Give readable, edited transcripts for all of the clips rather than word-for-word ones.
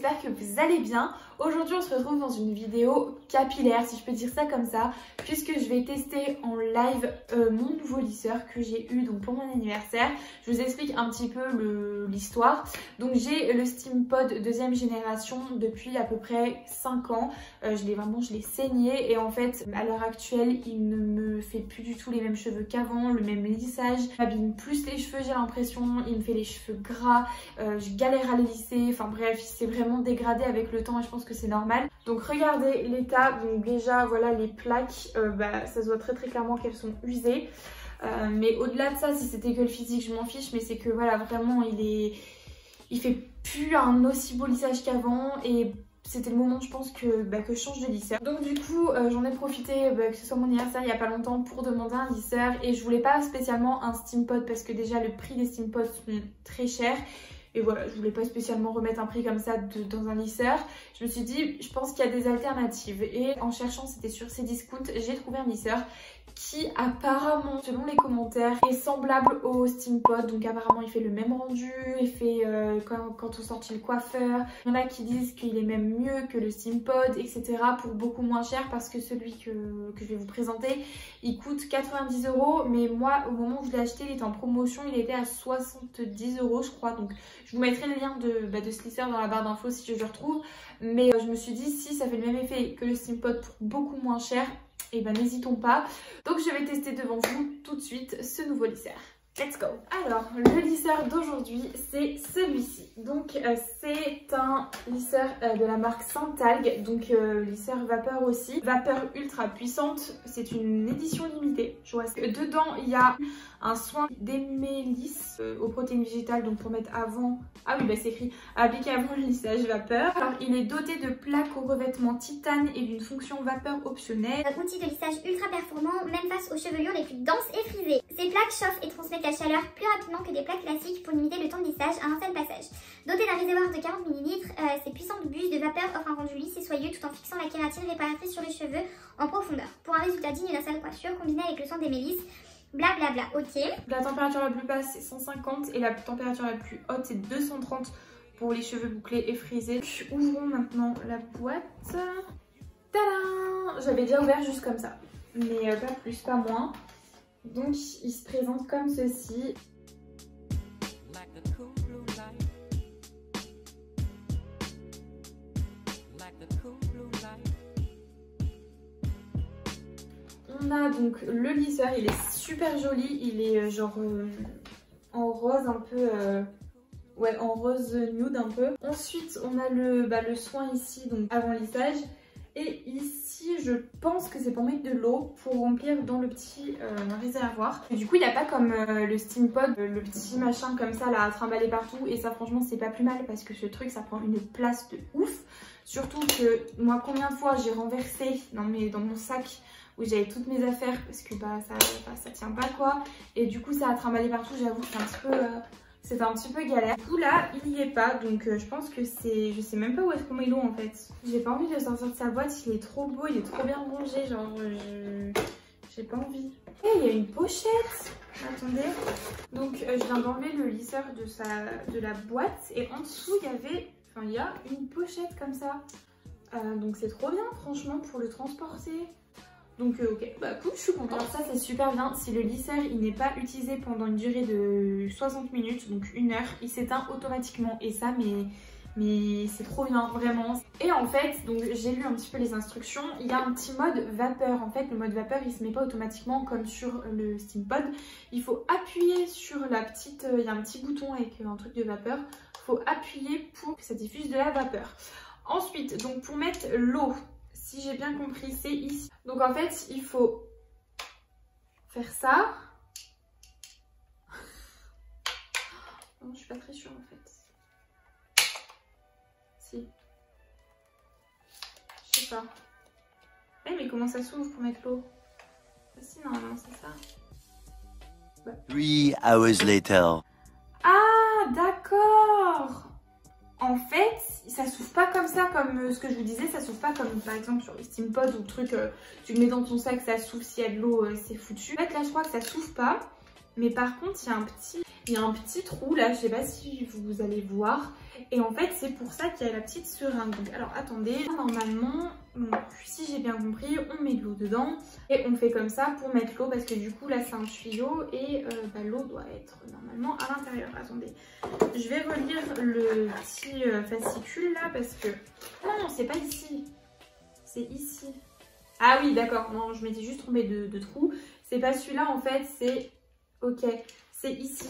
j'espère que vous allez bien. Aujourd'hui on se retrouve dans une vidéo capillaire, si je peux dire ça comme ça, puisque je vais tester en live mon nouveau lisseur que j'ai eu donc pour mon anniversaire. Je vous explique un petit peu l'histoire. Donc j'ai le Steampod deuxième génération depuis à peu près 5 ans. Je l'ai saigné et en fait à l'heure actuelle il ne me fait plus du tout les mêmes cheveux qu'avant, le même lissage. Il m'abîme plus les cheveux, j'ai l'impression, il me fait les cheveux gras, je galère à les lisser, enfin bref, il s'est vraiment dégradé avec le temps et je pense que c'est normal. Donc regardez l'état, donc déjà voilà les plaques, ça se voit très clairement qu'elles sont usées. Mais au-delà de ça, si c'était que le physique, je m'en fiche, mais c'est que voilà, vraiment il fait plus un aussi beau lissage qu'avant et c'était le moment je pense que je change de lisseur. Donc du coup j'en ai profité que ce soit mon anniversaire il n'y a pas longtemps pour demander un lisseur et je voulais pas spécialement un Steampod parce que déjà le prix des Steampods sont très chers. Et voilà, je voulais pas spécialement remettre un prix comme ça dans un lisseur. Je me suis dit, je pense qu'il y a des alternatives. Et en cherchant, c'était sur Cdiscount, j'ai trouvé un lisseur qui apparemment, selon les commentaires, est semblable au Steampod. Donc apparemment il fait le même rendu, il fait quand on sort chez le coiffeur. Il y en a qui disent qu'il est même mieux que le Steampod, etc. pour beaucoup moins cher parce que celui que je vais vous présenter, il coûte 90 €. Mais moi, au moment où je l'ai acheté, il était en promotion, il était à 70 € je crois. Donc je vous mettrai le lien de ce lisseur dans la barre d'infos si je le retrouve. Mais je me suis dit, si ça fait le même effet que le Steampod pour beaucoup moins cher, et n'hésitons pas. Donc je vais tester devant vous tout de suite ce nouveau lisseur. Let's go! Alors, le lisseur d'aujourd'hui, c'est celui-ci. Donc, c'est un lisseur de la marque Saint-Algue. Donc, lisseur vapeur aussi. Vapeur ultra puissante. C'est une édition limitée. Je vois que dedans, il y a un soin d'émélisse aux protéines végétales. Donc, pour mettre avant... Ah oui, c'est écrit appliqué avant le lissage vapeur. Alors, il est doté de plaques au revêtement titane et d'une fonction vapeur optionnelle. Un outil de lissage ultra performant, même face aux chevelures les plus denses et frisées. Ces plaques chauffent et transmettent la chaleur plus rapidement que des plaques classiques pour limiter le temps de lissage à un seul passage. Doté d'un réservoir de 40 ml, ces puissantes bulles de vapeur offrent un rendu lisse et soyeux tout en fixant la kératine réparatrice sur les cheveux en profondeur. Pour un résultat digne d'un salon de coiffure combiné avec le soin des mélisses, blablabla, ok. La température la plus basse c'est 150 et la température la plus haute c'est 230 pour les cheveux bouclés et frisés. Donc, ouvrons maintenant la boîte. Tadam! J'avais déjà ouvert juste comme ça, mais pas plus, pas moins. Donc il se présente comme ceci. On a donc le lisseur, il est super joli, il est genre en rose un peu, ouais en rose nude un peu. Ensuite on a le soin ici, donc avant lissage. Et ici, je pense que c'est pour mettre de l'eau pour remplir dans le petit réservoir. Et du coup, il n'y a pas comme le Steampod, le petit machin comme ça là à trimballer partout. Et ça, franchement, c'est pas plus mal parce que ce truc, ça prend une place de ouf. Surtout que moi, combien de fois j'ai renversé dans mon sac où j'avais toutes mes affaires parce que ça tient pas quoi. Et du coup, ça a trimballé partout. J'avoue, c'est un petit peu galère. Du coup là il n'y est pas donc je pense que c'est... Je sais même pas où est-ce qu'on met l'eau en fait. J'ai pas envie de sortir de sa boîte, il est trop beau, il est trop bien rangé, genre j'ai pas envie. Et il y a une pochette. Attendez. Donc je viens d'enlever le lisseur de la boîte et en dessous il y a une pochette comme ça. Donc c'est trop bien franchement pour le transporter. Donc ok, cool, je suis contente. Alors ça c'est super bien, si le lisseur il n'est pas utilisé pendant une durée de 60 minutes, donc 1 heure, il s'éteint automatiquement et ça mais c'est trop bien vraiment. Et en fait, donc j'ai lu un petit peu les instructions, il y a un petit mode vapeur. En fait le mode vapeur il se met pas automatiquement comme sur le Steampod. Il faut appuyer sur la petite, il y a un petit bouton avec un truc de vapeur, il faut appuyer pour que ça diffuse de la vapeur. Ensuite, donc pour mettre l'eau, si j'ai bien compris, c'est ici. Donc en fait, il faut faire ça. Non, je suis pas très sûre en fait. Si. Je sais pas. Eh mais comment ça s'ouvre pour mettre l'eau? Si, normalement c'est ça. 3 hours later. Ah, d'accord. En fait, ça s'ouvre pas comme ça, comme ce que je vous disais, ça s'ouvre pas comme par exemple sur les Steampod ou le truc, tu le mets dans ton sac, ça s'ouvre, s'il y a de l'eau, c'est foutu. En fait là je crois que ça s'ouvre pas, Mais par contre, il y a un petit trou là, je sais pas si vous allez voir. Et en fait, c'est pour ça qu'il y a la petite seringue. Donc, alors attendez, normalement, donc, si j'ai bien compris, on met de l'eau dedans. Et on fait comme ça pour mettre l'eau parce que du coup, là, c'est un tuyau et l'eau doit être normalement à l'intérieur. Attendez, je vais relire le petit fascicule là parce que... Non, c'est pas ici. C'est ici. Ah oui, d'accord. Non, je m'étais juste trompée de trou. C'est pas celui-là en fait, c'est... Ok, c'est ici.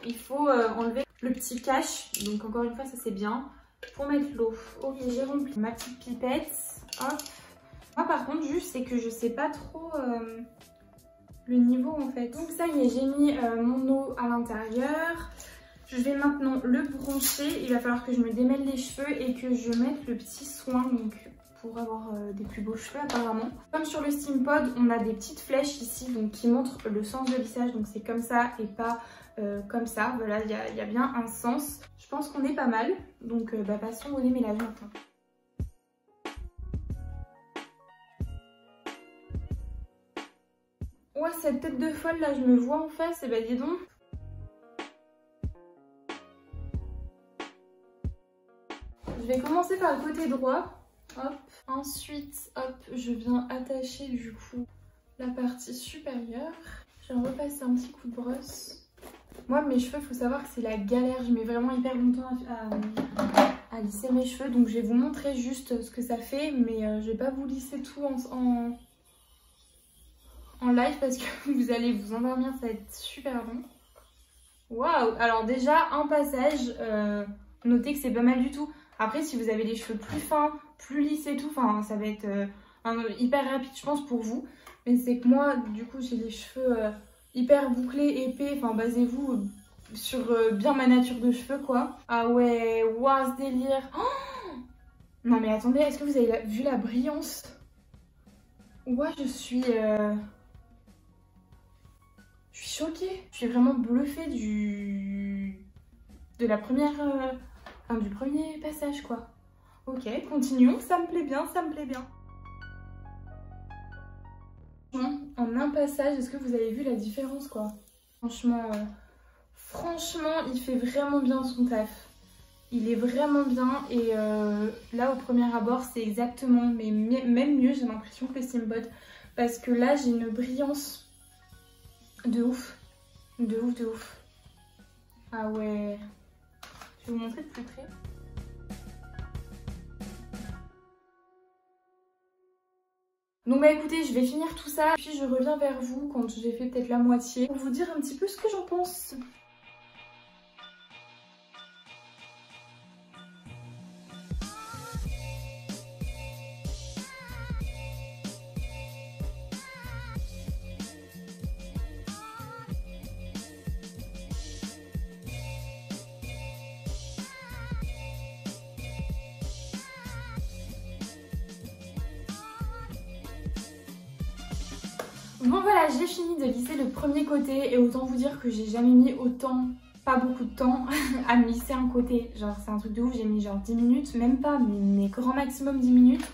Il faut enlever le petit cache. Donc encore une fois, ça c'est bien. Pour mettre l'eau. Ok, j'ai rempli ma petite pipette. Hop. Moi par contre, juste c'est que je sais pas trop le niveau en fait. Donc ça y est, j'ai mis mon eau à l'intérieur. Je vais maintenant le brancher. Il va falloir que je me démêle les cheveux et que je mette le petit soin. Donc... pour avoir des plus beaux cheveux apparemment. Comme sur le Steampod, on a des petites flèches ici donc qui montrent le sens de lissage. Donc c'est comme ça et pas comme ça. Voilà, il y a bien un sens. Je pense qu'on est pas mal. Donc passons au démêlage maintenant. Ouais, cette tête de folle là, je me vois en face. Et bah dis donc. Je vais commencer par le côté droit. Hop. Ensuite, hop, je viens attacher du coup la partie supérieure. Je vais repasser un petit coup de brosse. Moi, mes cheveux, il faut savoir que c'est la galère. Je mets vraiment hyper longtemps à lisser mes cheveux. Donc, je vais vous montrer juste ce que ça fait. Mais je vais pas vous lisser tout en live parce que vous allez vous endormir. Ça va être super long. Waouh! Alors déjà, un passage. Notez que c'est pas mal du tout. Après, si vous avez les cheveux plus fins, plus lisses et tout, enfin, ça va être hyper rapide, je pense, pour vous. Mais c'est que moi, du coup, j'ai les cheveux hyper bouclés, épais. Enfin, basez-vous sur bien ma nature de cheveux, quoi. Ah ouais, waouh, ce délire. Oh non, mais attendez, est-ce que vous avez vu la brillance? Ouais, je suis choquée. Je suis vraiment bluffée de la première... du premier passage quoi. Ok, continuons, ça me plaît bien, ça me plaît bien. En un passage, est-ce que vous avez vu la différence quoi? Franchement, il fait vraiment bien son taf. Il est vraiment bien et là au premier abord c'est exactement, mais même mieux j'ai l'impression que le Steampod. Parce que là j'ai une brillance de ouf. De ouf, de ouf. Ah ouais. Je vais vous montrer de plus près. Donc bah écoutez, je vais finir tout ça, puis je reviens vers vous quand j'ai fait peut-être la moitié pour vous dire un petit peu ce que j'en pense. Bon voilà, j'ai fini de lisser le premier côté et autant vous dire que j'ai jamais mis autant, pas beaucoup de temps à me lisser un côté. Genre c'est un truc de ouf, j'ai mis genre 10 minutes, même pas, mais grand maximum 10 minutes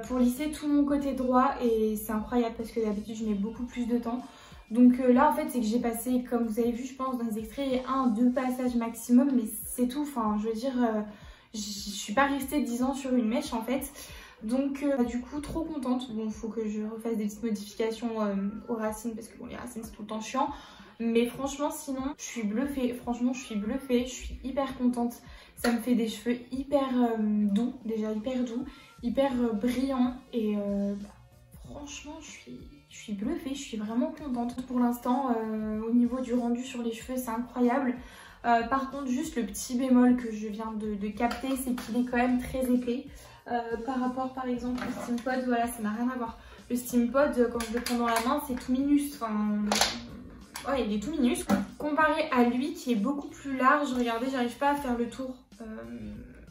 pour lisser tout mon côté droit et c'est incroyable parce que d'habitude je mets beaucoup plus de temps. Donc là en fait c'est que j'ai passé, comme vous avez vu je pense dans les extraits, 1-2 passages maximum mais c'est tout. Enfin je veux dire, je suis pas restée 10 ans sur une mèche en fait. Donc du coup trop contente. Bon faut que je refasse des petites modifications aux racines parce que bon les racines c'est tout le temps chiant. Mais franchement sinon je suis bluffée. Franchement je suis bluffée, je suis hyper contente. Ça me fait des cheveux hyper doux, déjà hyper doux, hyper brillants. Et franchement je suis bluffée, je suis vraiment contente. Pour l'instant au niveau du rendu sur les cheveux c'est incroyable. Par contre juste le petit bémol que je viens de capter c'est qu'il est quand même très épais. Par rapport par exemple au Steampod, voilà ça n'a rien à voir. Le Steampod quand je le prends dans la main c'est tout minus, enfin ouais il est tout minus. Comparé à lui qui est beaucoup plus large, regardez j'arrive pas à faire le tour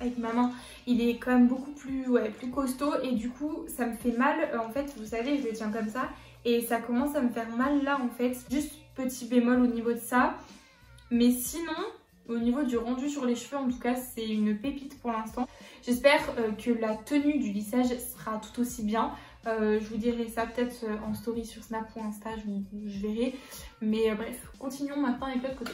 avec ma main. Il est quand même beaucoup plus, plus costaud et du coup ça me fait mal en fait, vous savez je le tiens comme ça et ça commence à me faire mal là en fait. Juste petit bémol au niveau de ça, mais sinon au niveau du rendu sur les cheveux en tout cas c'est une pépite pour l'instant. J'espère que la tenue du lissage sera tout aussi bien Je vous dirai ça peut-être en story sur Snap ou Insta, je verrai. Mais bref, continuons maintenant avec l'autre côté.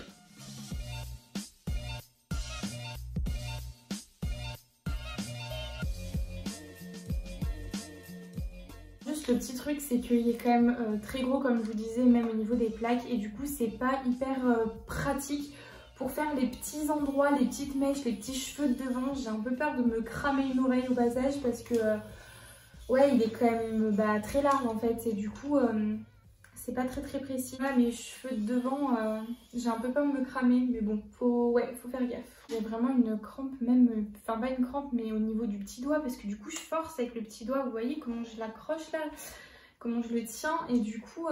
Juste le petit truc, c'est qu'il est quand même très gros comme je vous disais, même au niveau des plaques. Et du coup, c'est pas hyper pratique pour faire les petits endroits, les petites mèches, les petits cheveux de devant. J'ai un peu peur de me cramer une oreille au passage parce que ouais, il est quand même très large en fait. Et du coup, c'est pas très précis. Là, mes cheveux de devant, j'ai un peu peur de me cramer. Mais bon, faut faire gaffe. J'ai vraiment une crampe même, enfin pas une crampe mais au niveau du petit doigt. Parce que du coup, je force avec le petit doigt. Vous voyez comment je l'accroche là, comment je le tiens. Et du coup,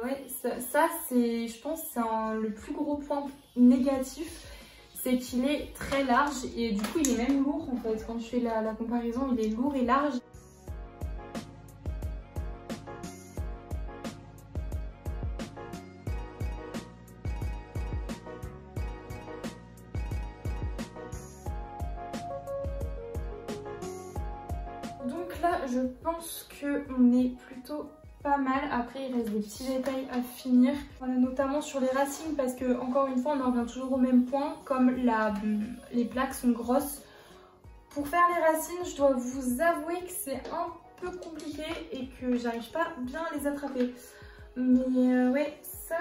ouais, ça c'est, je pense, c'est le plus gros point négatif. C'est qu'il est très large et du coup, il est même lourd en fait. Quand je fais la comparaison, il est lourd et large. Donc là, je pense qu'on est plutôt pas mal. Après, il reste des petits détails à finir. Voilà, notamment sur les racines parce que, encore une fois, on en revient toujours au même point. Comme les plaques sont grosses. Pour faire les racines, je dois vous avouer que c'est un peu compliqué et que j'arrive pas bien à les attraper. Mais ouais, ça,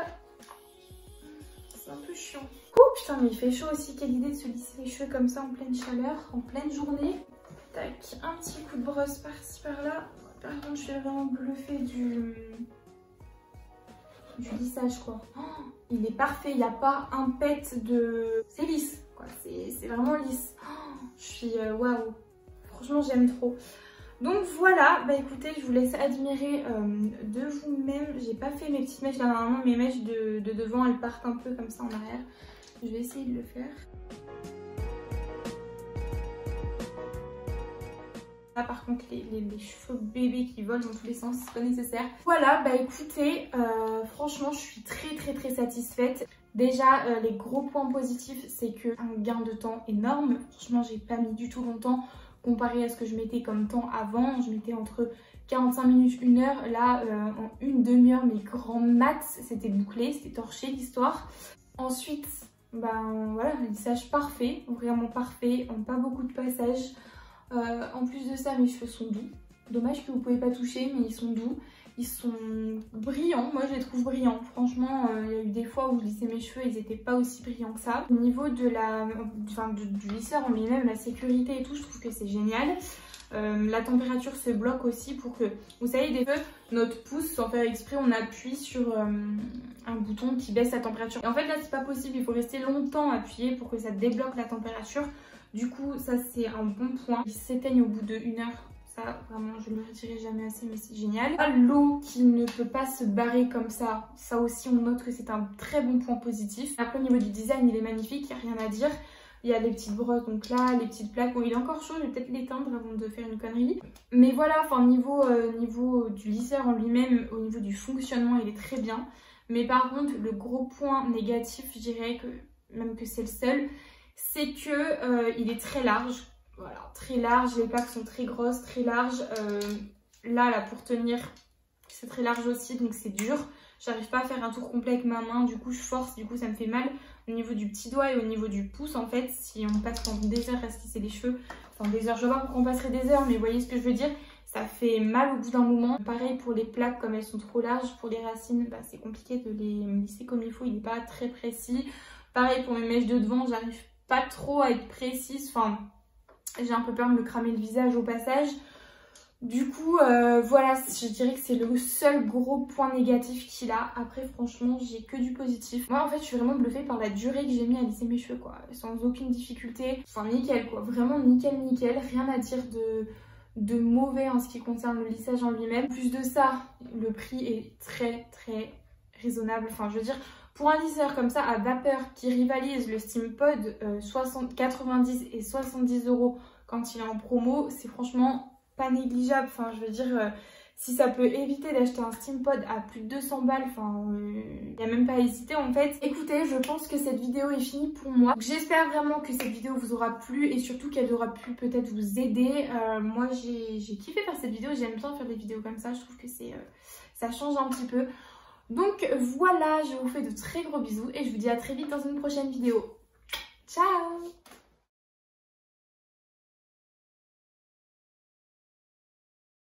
c'est un peu chiant. Oh putain, mais il fait chaud aussi. Quelle idée de se lisser les cheveux comme ça en pleine chaleur, en pleine journée. Tac, un petit coup de brosse par-ci par-là. Par contre, je suis vraiment bluffée du lissage quoi. Oh, il est parfait, il n'y a pas un pet de... C'est lisse quoi, c'est vraiment lisse. Oh, je suis waouh, franchement j'aime trop. Donc voilà, bah écoutez, je vous laisse admirer de vous-même. J'ai pas fait mes petites mèches là, normalement mes mèches de devant elles partent un peu comme ça en arrière. Je vais essayer de le faire. Là par contre les cheveux bébés qui volent dans tous les sens, c'est pas nécessaire. Voilà, bah écoutez, franchement je suis très satisfaite. Déjà les gros points positifs c'est que un gain de temps énorme. Franchement j'ai pas mis du tout longtemps comparé à ce que je mettais comme temps avant. Je mettais entre 45 minutes, 1 heure. Là en une demi-heure mes grands max c'était bouclé, c'était torché l'histoire. Ensuite ben voilà, le lissage parfait, vraiment parfait, pas beaucoup de passages. En plus de ça, mes cheveux sont doux. Dommage que vous ne pouvez pas toucher, mais ils sont doux. Ils sont brillants. Moi, je les trouve brillants. Franchement, il y a eu des fois où je lissais mes cheveux, ils n'étaient pas aussi brillants que ça. Au niveau de du lisseur en lui-même, la sécurité et tout, je trouve que c'est génial. La température se bloque aussi pour que... Vous savez, des fois, notre pouce, sans faire exprès, on appuie sur un bouton qui baisse la température. Et en fait, là, c'est pas possible. Il faut rester longtemps appuyé pour que ça débloque la température. Du coup, ça c'est un bon point. Il s'éteigne au bout de 1 heure. Ça, vraiment, je ne le redirai jamais assez, mais c'est génial. L'eau qui ne peut pas se barrer comme ça. Ça aussi, on note que c'est un très bon point positif. Après, au niveau du design, il est magnifique. Il n'y a rien à dire. Il y a les petites brosses, donc là, les petites plaques. Bon, il est encore chaud. Je vais peut-être l'éteindre avant de faire une connerie. Mais voilà, enfin, niveau du lisseur en lui-même, au niveau du fonctionnement, il est très bien. Mais par contre, le gros point négatif, je dirais que même que c'est le seul, c'est que il est très large. Voilà, très large, les plaques sont très grosses, très larges. Là, pour tenir, c'est très large aussi, donc c'est dur. J'arrive pas à faire un tour complet avec ma main, du coup je force, du coup ça me fait mal au niveau du petit doigt et au niveau du pouce en fait. Si on passe pendant des heures à se lisser les cheveux, enfin des heures, je vois pas pourquoi on passerait des heures, mais vous voyez ce que je veux dire, ça fait mal au bout d'un moment. Pareil pour les plaques, comme elles sont trop larges, pour les racines, bah, c'est compliqué de les lisser comme il faut, il n'est pas très précis. Pareil pour mes mèches de devant, j'arrive pas trop à être précise, enfin j'ai un peu peur de me cramer le visage au passage. Du coup voilà, je dirais que c'est le seul gros point négatif qu'il a. Après franchement j'ai que du positif. Moi en fait je suis vraiment bluffée par la durée que j'ai mis à lisser mes cheveux quoi, sans aucune difficulté. Enfin nickel quoi, vraiment nickel, rien à dire de mauvais en ce qui concerne le lissage en lui-même. Plus de ça, le prix est très raisonnable, enfin je veux dire... Pour un lisseur comme ça à vapeur qui rivalise le Steampod 90 et 70 € quand il est en promo, c'est franchement pas négligeable. Enfin, je veux dire, Si ça peut éviter d'acheter un Steampod à plus de 200 balles, enfin, il n'y a même pas à hésiter en fait. Écoutez, je pense que cette vidéo est finie pour moi. J'espère vraiment que cette vidéo vous aura plu et surtout qu'elle aura pu peut-être vous aider. Moi, j'ai kiffé faire cette vidéo, j'aime bien faire des vidéos comme ça, je trouve que ça change un petit peu. Donc voilà, je vous fais de très gros bisous et je vous dis à très vite dans une prochaine vidéo.